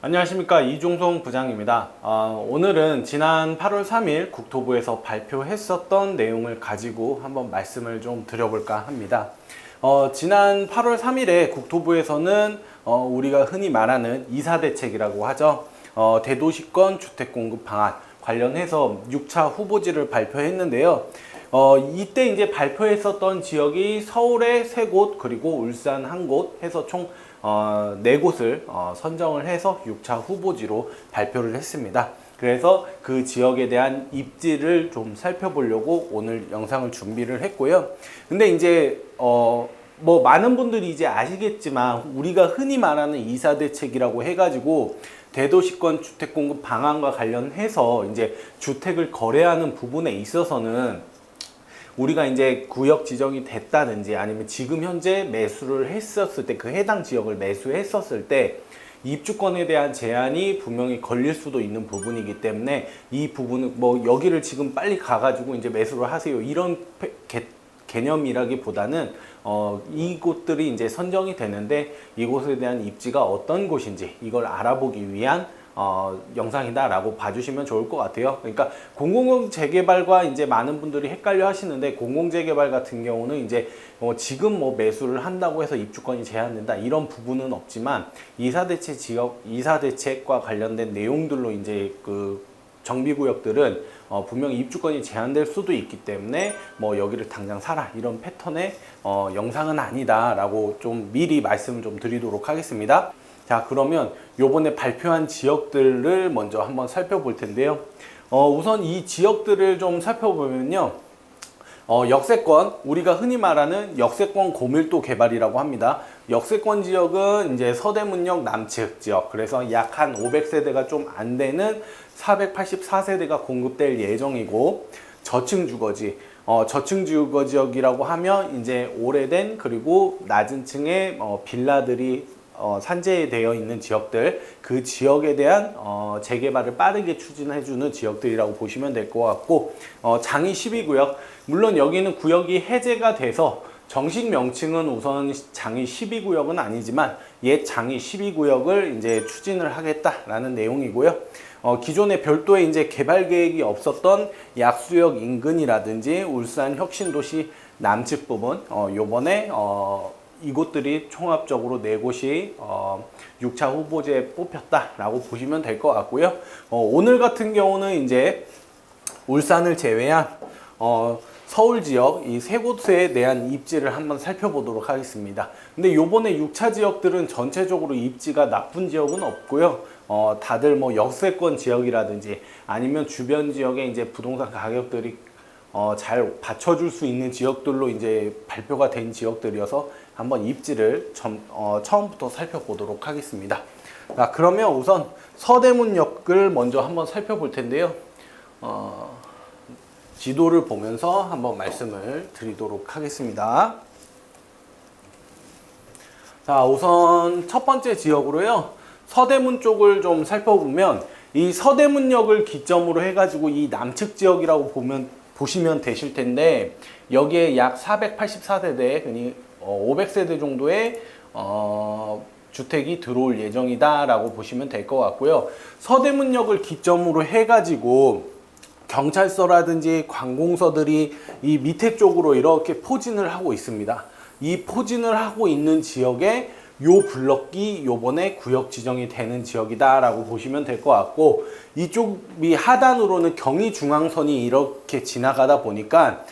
안녕하십니까, 이종송 부장입니다. 오늘은 지난 8월 3일 국토부에서 발표했었던 내용을 가지고 한번 말씀을 좀 드려볼까 합니다. 지난 8월 3일에 국토부에서는 우리가 흔히 말하는 2사 대책이라고 하죠. 대도시권 주택공급 방안 관련해서 6차 후보지를 발표했는데요. 이때 이제 발표했었던 지역이 서울의 3곳 그리고 울산 1곳 해서 총 4곳을 선정을 해서 6차 후보지로 발표를 했습니다. 그래서 그 지역에 대한 입지를 좀 살펴보려고 오늘 영상을 준비를 했고요. 근데 이제 뭐 많은 분들이 이제 아시겠지만 우리가 흔히 말하는 2사 대책이라고 해가지고 대도시권 주택공급 방안과 관련해서 이제 주택을 거래하는 부분에 있어서는 우리가 이제 구역 지정이 됐다든지 아니면 지금 현재 매수를 했었을 때 그 해당 지역을 매수했었을 때 입주권에 대한 제한이 분명히 걸릴 수도 있는 부분이기 때문에 이 부분은 뭐 여기를 지금 빨리 가가지고 이제 매수를 하세요 이런 개념이라기보다는 이곳들이 이제 선정이 되는데 이곳에 대한 입지가 어떤 곳인지 이걸 알아보기 위한 영상이다라고 봐주시면 좋을 것 같아요. 그러니까 공공재개발과 이제 많은 분들이 헷갈려 하시는데 공공재개발 같은 경우는 이제 지금 뭐 매수를 한다고 해서 입주권이 제한된다 이런 부분은 없지만 이사대책 지역 이사대책과 관련된 내용들로 이제 그 정비구역들은 분명히 입주권이 제한될 수도 있기 때문에 뭐 여기를 당장 사라 이런 패턴의 영상은 아니다라고 좀 미리 말씀을 좀 드리도록 하겠습니다. 자, 그러면 요번에 발표한 지역들을 먼저 한번 살펴볼 텐데요. 우선 이 지역들을 좀 살펴보면요. 역세권, 우리가 흔히 말하는 역세권 고밀도 개발이라고 합니다. 역세권 지역은 이제 서대문역 남측 지역, 그래서 약 한 500세대가 좀 안 되는 484세대가 공급될 예정이고, 저층 주거지, 저층 주거 지역이라고 하면 이제 오래된 그리고 낮은 층의 빌라들이 산재되어 있는 지역들, 그 지역에 대한 재개발을 빠르게 추진해주는 지역들이라고 보시면 될 것 같고, 장이 12구역, 물론 여기는 구역이 해제가 돼서 정식 명칭은 우선 장이 12구역은 아니지만 옛 장이 12구역을 이제 추진을 하겠다라는 내용이고요. 기존에 별도의 이제 개발 계획이 없었던 약수역 인근이라든지 울산 혁신도시 남측 부분, 요번에 이곳들이 총합적으로 4곳이 6차 후보지에 뽑혔다라고 보시면 될 것 같고요. 오늘 같은 경우는 이제 울산을 제외한 서울 지역 이 3곳에 대한 입지를 한번 살펴보도록 하겠습니다. 근데 요번에 6차 지역들은 전체적으로 입지가 나쁜 지역은 없고요. 다들 뭐 역세권 지역이라든지 아니면 주변 지역에 이제 부동산 가격들이 잘 받쳐줄 수 있는 지역들로 이제 발표가 된 지역들이어서 한번 입지를 처음부터 살펴보도록 하겠습니다. 자, 그러면 우선 서대문역을 먼저 한번 살펴볼 텐데요. 지도를 보면서 한번 말씀을 드리도록 하겠습니다. 자, 우선 첫 번째 지역으로요. 서대문 쪽을 좀 살펴보면 이 서대문역을 기점으로 해가지고 이 남측 지역이라고 보시면 되실 텐데 여기에 약 484세대, 그니 500세대 정도의 주택이 들어올 예정이다라고 보시면 될 것 같고요. 서대문역을 기점으로 해가지고 경찰서라든지 관공서들이 이 밑에 쪽으로 이렇게 포진을 하고 있습니다. 이 포진을 하고 있는 지역에 요 블럭이 요번에 구역 지정이 되는 지역이다라고 보시면 될 것 같고, 이쪽이 하단으로는 경의중앙선이 이렇게 지나가다 보니까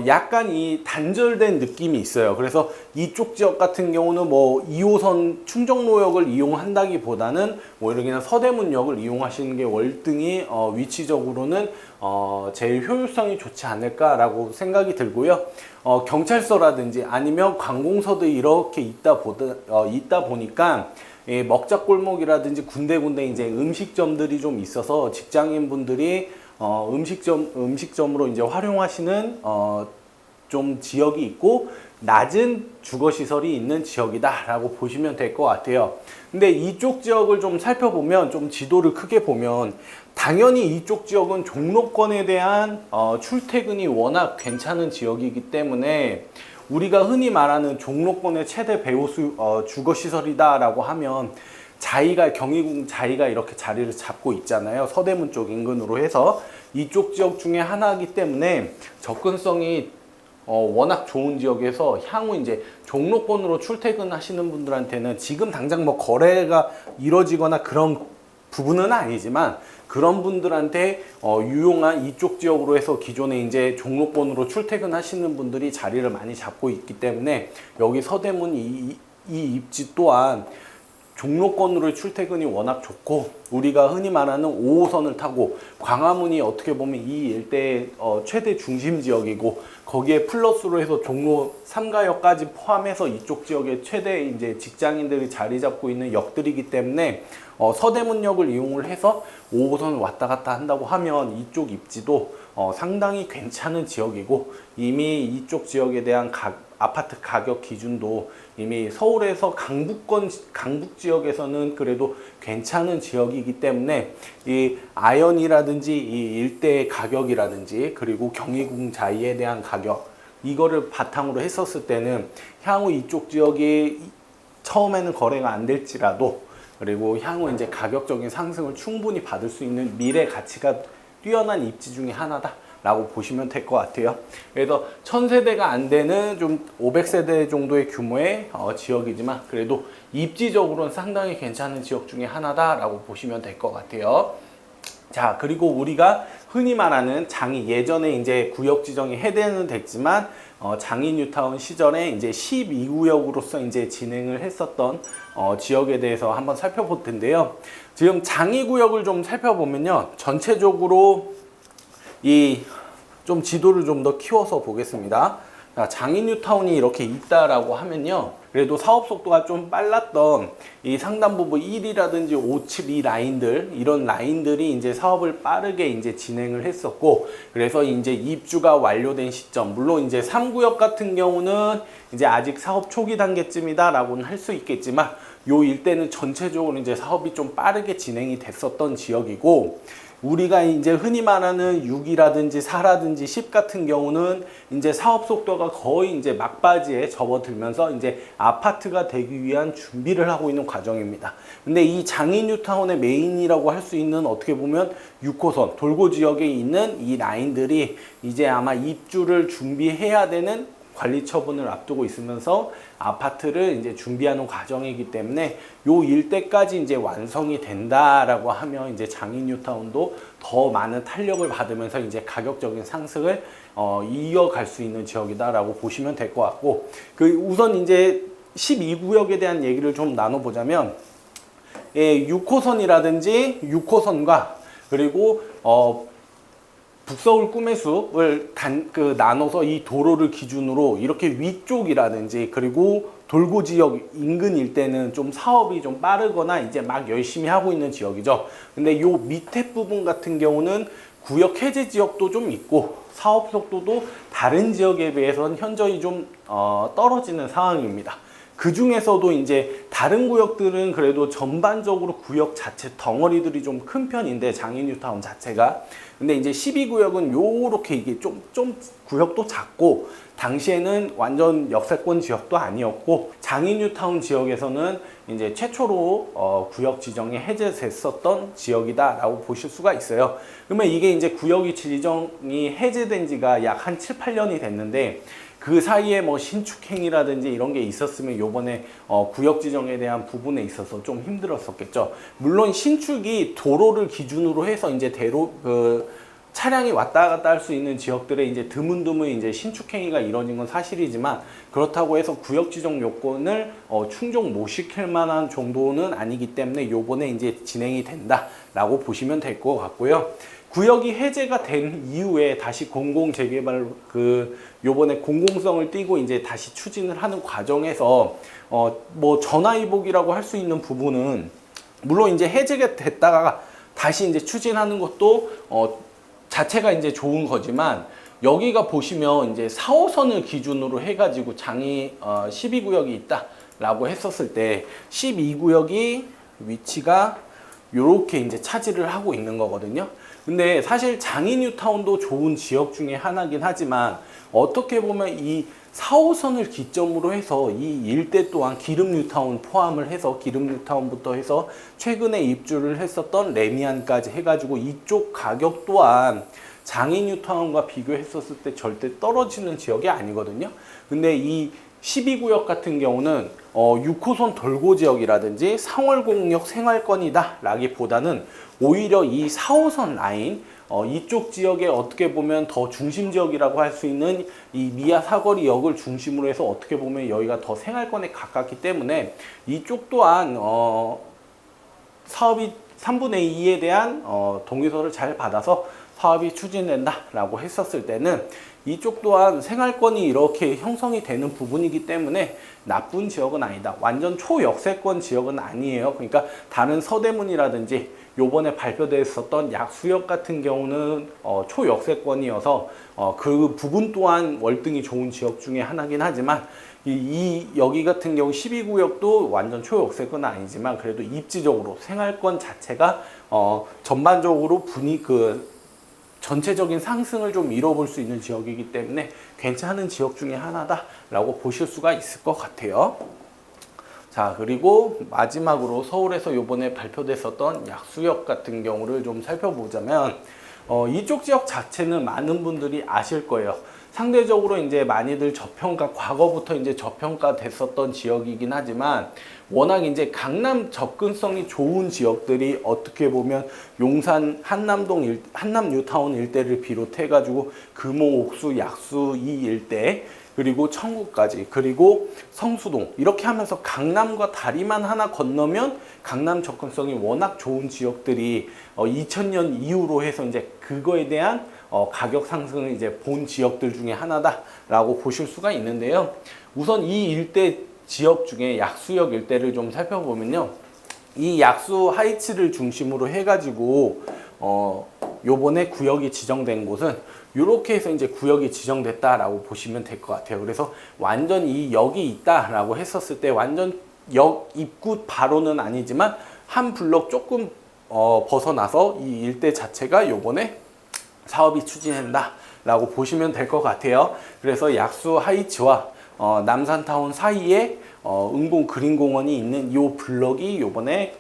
약간 이 단절된 느낌이 있어요. 그래서 이쪽 지역 같은 경우는 뭐 2호선 충정로역을 이용한다기보다는 오히려 그냥 서대문역을 이용하시는 게 월등히 위치적으로는 제일 효율성이 좋지 않을까라고 생각이 들고요. 경찰서라든지 아니면 관공서도 이렇게 있다 보니까 먹자골목이라든지 군데군데 이제 음식점들이 좀 있어서 직장인분들이 음식점으로 이제 활용하시는 좀 지역이 있고 낮은 주거시설이 있는 지역이다라고 보시면 될 것 같아요. 근데 이쪽 지역을 좀 살펴보면, 좀 지도를 크게 보면 당연히 이쪽 지역은 종로권에 대한 출퇴근이 워낙 괜찮은 지역이기 때문에 우리가 흔히 말하는 종로권의 최대 배후 주거시설이다라고 하면 자이가 경희궁 자이가 이렇게 자리를 잡고 있잖아요. 서대문 쪽 인근으로 해서 이쪽 지역 중에 하나이기 때문에 접근성이 워낙 좋은 지역에서 향후 이제 종로권으로 출퇴근하시는 분들한테는 지금 당장 뭐 거래가 이루어지거나 그런 부분은 아니지만 그런 분들한테 유용한 이쪽 지역으로 해서 기존에 이제 종로권으로 출퇴근하시는 분들이 자리를 많이 잡고 있기 때문에 여기 서대문 이 입지 또한 종로권으로 출퇴근이 워낙 좋고 우리가 흔히 말하는 5호선을 타고 광화문이 어떻게 보면 이 일대의 최대 중심 지역이고 거기에 플러스로 해서 종로 3가역까지 포함해서 이쪽 지역의 최대 이제 직장인들이 자리 잡고 있는 역들이기 때문에 서대문역을 이용을 해서 5호선을 왔다 갔다 한다고 하면 이쪽 입지도 상당히 괜찮은 지역이고 이미 이쪽 지역에 대한 아파트 가격 기준도 이미 서울에서 강북 지역에서는 그래도 괜찮은 지역이기 때문에 이 아현이라든지 이 일대의 가격이라든지 그리고 경희궁 자이에 대한 가격 이거를 바탕으로 했었을 때는 향후 이쪽 지역이 처음에는 거래가 안 될지라도 그리고 향후 이제 가격적인 상승을 충분히 받을 수 있는 미래 가치가 뛰어난 입지 중에 하나다. 라고 보시면 될 것 같아요. 그래서 1000세대가 안 되는 좀 500세대 정도의 규모의 지역이지만 그래도 입지적으로는 상당히 괜찮은 지역 중에 하나다라고 보시면 될 것 같아요. 자, 그리고 우리가 흔히 말하는 장이 예전에 이제 구역 지정이 해제는 됐지만 장이 뉴타운 시절에 이제 12구역으로서 이제 진행을 했었던 지역에 대해서 한번 살펴볼 텐데요. 지금 장이 구역을 좀 살펴보면요. 전체적으로 좀 지도를 좀 더 키워서 보겠습니다. 장인 뉴타운이 이렇게 있다라고 하면요. 그래도 사업 속도가 좀 빨랐던 이 상단부부 1이라든지 57, 이 라인들, 이런 라인들이 이제 사업을 빠르게 이제 진행을 했었고, 그래서 이제 입주가 완료된 시점, 물론 이제 3구역 같은 경우는 이제 아직 사업 초기 단계쯤이다라고는 할 수 있겠지만, 요 일대는 전체적으로 이제 사업이 좀 빠르게 진행이 됐었던 지역이고, 우리가 이제 흔히 말하는 6이라든지 4라든지 10 같은 경우는 이제 사업 속도가 거의 이제 막바지에 접어들면서 이제 아파트가 되기 위한 준비를 하고 있는 과정입니다. 근데 이 장인 뉴타운의 메인이라고 할 수 있는 어떻게 보면 6호선 돌고 지역에 있는 이 라인들이 이제 아마 입주를 준비해야 되는 관리 처분을 앞두고 있으면서 아파트를 이제 준비하는 과정이기 때문에 요 일대까지 이제 완성이 된다라고 하면 이제 장인 뉴타운도 더 많은 탄력을 받으면서 이제 가격적인 상승을 이어갈 수 있는 지역이다라고 보시면 될 것 같고, 우선 이제 12구역에 대한 얘기를 좀 나눠보자면 6호선이라든지 6호선과 그리고 북서울 꿈의 숲을 나눠서 이 도로를 기준으로 이렇게 위쪽이라든지 그리고 돌고 지역 인근 일대는 좀 사업이 좀 빠르거나 이제 막 열심히 하고 있는 지역이죠. 근데 요 밑에 부분 같은 경우는 구역 해제 지역도 좀 있고 사업 속도도 다른 지역에 비해서는 현저히 좀 떨어지는 상황입니다. 그 중에서도 이제 다른 구역들은 그래도 전반적으로 구역 자체 덩어리들이 좀 큰 편인데 장인 뉴타운 자체가, 근데 이제 12구역은 요렇게 이게 좀 구역도 작고 당시에는 완전 역세권 지역도 아니었고 장인 뉴타운 지역에서는 이제 최초로 구역 지정이 해제됐었던 지역이다라고 보실 수가 있어요. 그러면 이게 이제 구역이 지정이 해제된 지가 약 한 7, 8년이 됐는데 그 사이에 뭐 신축행위라든지 이런 게 있었으면 요번에 구역 지정에 대한 부분에 있어서 좀 힘들었었겠죠. 물론 신축이 도로를 기준으로 해서 이제 차량이 왔다 갔다 할 수 있는 지역들에 이제 드문드문 이제 신축행위가 이루어진 건 사실이지만 그렇다고 해서 구역 지정 요건을 충족 못 시킬 만한 정도는 아니기 때문에 요번에 이제 진행이 된다라고 보시면 될 것 같고요. 구역이 해제가 된 이후에 다시 공공재개발 요번에 공공성을 띠고 이제 다시 추진을 하는 과정에서 뭐 전화위복이라고 할 수 있는 부분은 물론 이제 해제가 됐다가 다시 이제 추진하는 것도 자체가 이제 좋은 거지만 여기가 보시면 이제 4호선을 기준으로 해가지고 장이 12구역이 있다라고 했었을 때 12구역이 위치가 요렇게 이제 차지를 하고 있는 거거든요. 근데 사실 장인 뉴타운도 좋은 지역 중에 하나긴 하지만 어떻게 보면 이 4호선을 기점으로 해서 이 일대 또한 기름 뉴타운 포함을 해서 기름 뉴타운부터 해서 최근에 입주를 했었던 레미안까지 해가지고 이쪽 가격 또한 장이 뉴타운과 비교했었을 때 절대 떨어지는 지역이 아니거든요. 근데 이 12구역 같은 경우는 6호선 돌고 지역이라든지 상월공역 생활권이다 라기보다는 오히려 이 4호선 라인 이쪽 지역에 어떻게 보면 더 중심 지역이라고 할 수 있는 이 미아 사거리역을 중심으로 해서 어떻게 보면 여기가 더 생활권에 가깝기 때문에 이쪽 또한 사업이 3분의 2에 대한 동의서를 잘 받아서 사업이 추진된다 라고 했었을 때는 이쪽 또한 생활권이 이렇게 형성이 되는 부분이기 때문에 나쁜 지역은 아니다. 완전 초역세권 지역은 아니에요. 그러니까 다른 서대문이라든지 요번에 발표됐었던 약수역 같은 경우는 초역세권이어서 그 부분 또한 월등히 좋은 지역 중에 하나긴 하지만 여기 같은 경우 12구역도 완전 초역세권은 아니지만 그래도 입지적으로 생활권 자체가 전반적으로 전체적인 상승을 좀 이뤄볼 수 있는 지역이기 때문에 괜찮은 지역 중에 하나다라고 보실 수가 있을 것 같아요. 자, 그리고 마지막으로 서울에서 요번에 발표됐었던 약수역 같은 경우를 좀 살펴보자면 이쪽 지역 자체는 많은 분들이 아실 거예요. 상대적으로 이제 많이들 과거부터 이제 저평가 됐었던 지역이긴 하지만 워낙 이제 강남 접근성이 좋은 지역들이 어떻게 보면 용산 한남 뉴타운 일대를 비롯해 가지고 금호, 옥수, 약수 이 일대 그리고 청구까지 그리고 성수동 이렇게 하면서 강남과 다리만 하나 건너면 강남 접근성이 워낙 좋은 지역들이 2000년 이후로 해서 이제 그거에 대한 가격 상승을 이제 본 지역들 중에 하나다라고 보실 수가 있는데요. 우선 이 일대 지역 중에 약수역 일대를 좀 살펴보면요. 이 약수 하이츠를 중심으로 해가지고 요번에 구역이 지정된 곳은 이렇게 해서 이제 구역이 지정됐다라고 보시면 될 것 같아요. 그래서 완전 이 역이 있다라고 했었을 때 완전 역 입구 바로는 아니지만 한 블럭 조금 벗어나서 이 일대 자체가 요번에 사업이 추진된다라고 보시면 될 것 같아요. 그래서 약수 하이츠와 남산타운 사이에 은공 그린공원이 있는 이 블럭이 요번에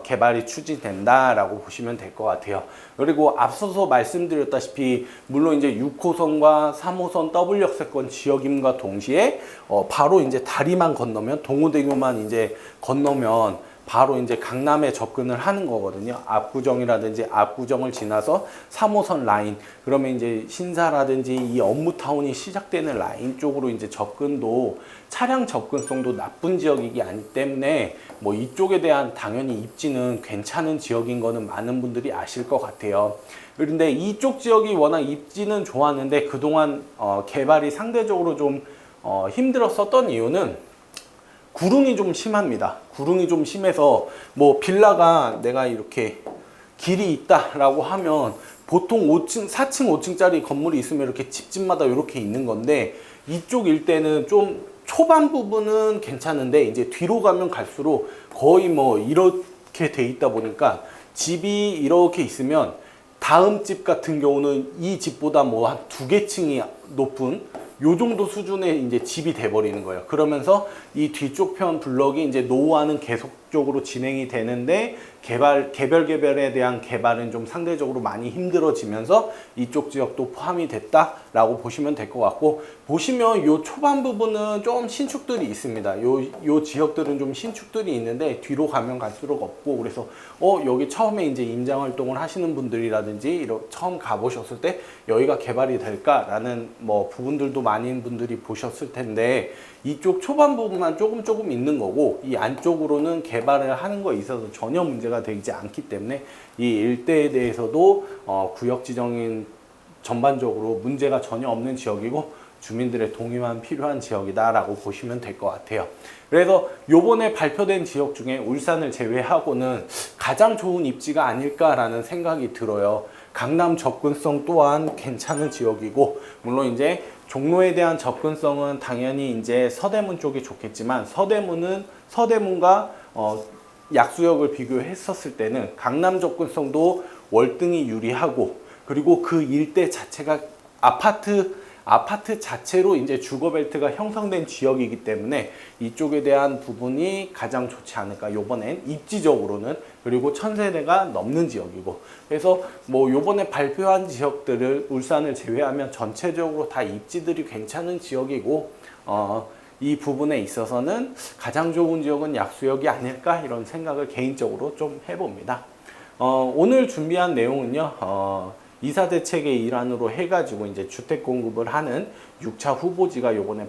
개발이 추진된다라고 보시면 될 것 같아요. 그리고 앞서서 말씀드렸다시피 물론 이제 6호선과 3호선 더블 역세권 지역임과 동시에 바로 이제 다리만 건너면 동호대교만 이제 건너면 바로 이제 강남에 접근을 하는 거거든요. 압구정이라든지 압구정을 지나서 3호선 라인 그러면 이제 신사라든지 이 업무타운이 시작되는 라인 쪽으로 이제 접근도 차량 접근성도 나쁜 지역이기 아니기 때문에 뭐 이쪽에 대한 당연히 입지는 괜찮은 지역인 거는 많은 분들이 아실 것 같아요. 그런데 이쪽 지역이 워낙 입지는 좋았는데 그동안 개발이 상대적으로 좀 힘들었었던 이유는 구릉이 좀 심합니다. 구릉이 좀 심해서 뭐 빌라가 내가 이렇게 길이 있다라고 하면 보통 5층, 4층, 5층짜리 건물이 있으면 이렇게 집집마다 이렇게 있는 건데 이쪽 일대는 좀 초반 부분은 괜찮은데 이제 뒤로 가면 갈수록 거의 뭐 이렇게 돼 있다 보니까 집이 이렇게 있으면 다음 집 같은 경우는 이 집보다 뭐 한 2개 층이 높은 요 정도 수준의 이제 집이 돼버리는 거예요. 그러면서 이 뒤쪽 편 블럭이 이제 노후화는 계속적으로 진행이 되는데 개별에 대한 개발은 좀 상대적으로 많이 힘들어지면서 이쪽 지역도 포함이 됐다라고 보시면 될 것 같고 보시면 요 초반 부분은 좀 신축들이 있습니다. 요 지역들은 좀 신축들이 있는데 뒤로 가면 갈수록 없고 그래서 여기 처음에 이제 임장 활동을 하시는 분들이라든지 처음 가보셨을 때 여기가 개발이 될까라는 뭐 부분들도 많은 분들이 보셨을 텐데 이쪽 초반 부분만 조금 있는 거고 이 안쪽으로는 개발을 하는 거에 있어서 전혀 문제가 되지 않기 때문에 이 일대에 대해서도 구역 지정인 전반적으로 문제가 전혀 없는 지역이고 주민들의 동의만 필요한 지역이다라고 보시면 될 것 같아요. 그래서 요번에 발표된 지역 중에 울산을 제외하고는 가장 좋은 입지가 아닐까라는 생각이 들어요. 강남 접근성 또한 괜찮은 지역이고 물론 이제 종로에 대한 접근성은 당연히 이제 서대문 쪽이 좋겠지만 서대문과 약수역을 비교했었을 때는 강남 접근성도 월등히 유리하고 그리고 그 일대 자체가 아파트 자체로 이제 주거벨트가 형성된 지역이기 때문에 이쪽에 대한 부분이 가장 좋지 않을까. 요번엔 입지적으로는. 그리고 1000세대가 넘는 지역이고. 그래서 뭐 요번에 발표한 지역들을 울산을 제외하면 전체적으로 다 입지들이 괜찮은 지역이고, 이 부분에 있어서는 가장 좋은 지역은 약수역이 아닐까 이런 생각을 개인적으로 좀 해봅니다. 오늘 준비한 내용은요, 이사 대책의 일환으로 해가지고 이제 주택 공급을 하는 6차 후보지가 요번에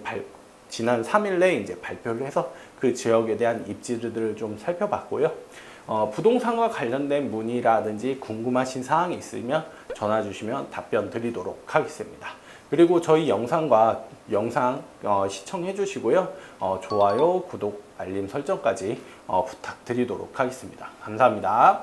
지난 3일에 이제 발표를 해서 그 지역에 대한 입지들을 좀 살펴봤고요. 부동산과 관련된 문의라든지 궁금하신 사항이 있으면 전화 주시면 답변 드리도록 하겠습니다. 그리고 저희 영상 시청해 주시고요. 좋아요, 구독, 알림 설정까지 부탁드리도록 하겠습니다. 감사합니다.